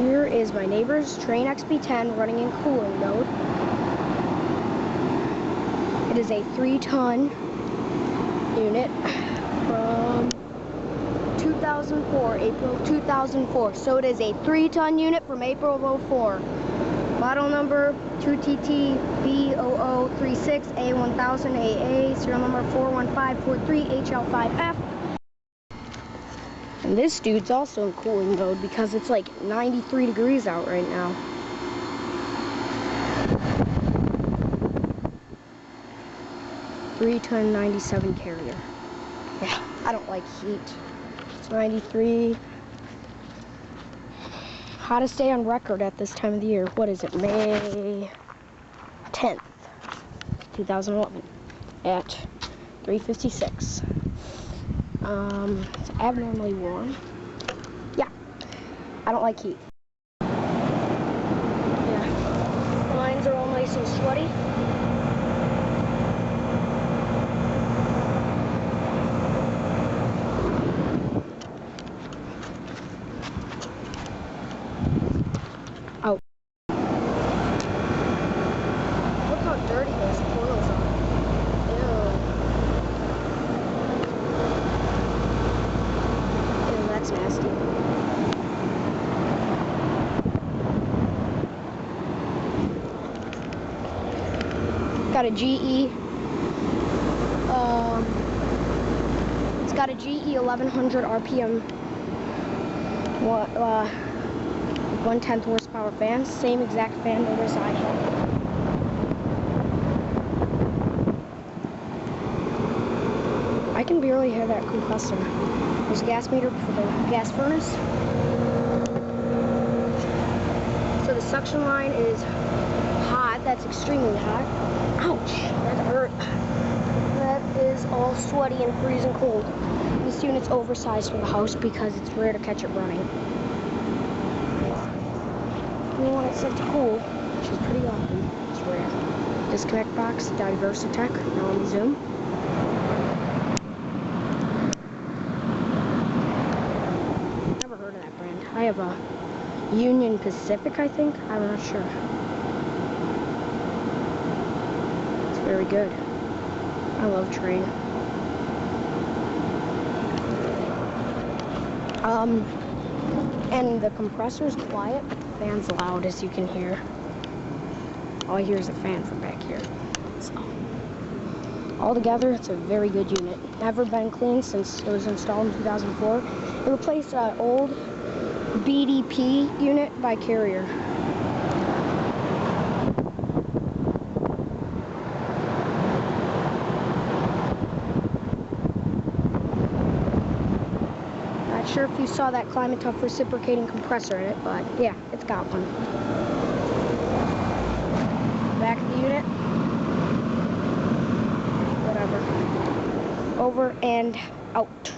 Here is my neighbor's Trane XB10 running in cooling mode. It is a 3-ton unit from 2004, April 2004. So it is a 3-ton unit from April of 2004. Model number 2TT-B0036A1000AA, serial number 41543HL5F. And this dude's also in cooling mode because it's like 93 degrees out right now. Three-ton 97 carrier. Yeah, I don't like heat. It's 93. Hottest day on record at this time of the year. What is it? May 10th, 2011 at 3:56. It's abnormally warm. Yeah, I don't like heat. Yeah, lines are all nice and sweaty. Oh. Look how dirty those coils are. Ew, that's nasty. Got a GE. It's got a GE 1100 RPM. 1/10 horsepower fan. Same exact fan motors I have. I can barely hear that compressor. There's a gas meter for the gas furnace. So the suction line is hot. That's extremely hot. Ouch, that hurt. That is all sweaty and freezing cold. This unit's oversized for the house because it's rare to catch it running. You want it set to cool, which is pretty often. It's rare. Disconnect box, Diversitech. Now let me zoom. Never heard of that brand. I have a Union Pacific, I think. I'm not sure. It's very good. I love Trane. And the compressor's quiet, but the fan's loud, as you can hear. All I hear is a fan from back here. So, altogether, it's a very good unit. Never been cleaned since it was installed in 2004. It replaced an old BDP unit by Carrier. Not sure if you saw that Climatuff Reciprocating compressor in it, but yeah, it's got one. Back of the unit. Whatever. Over and out.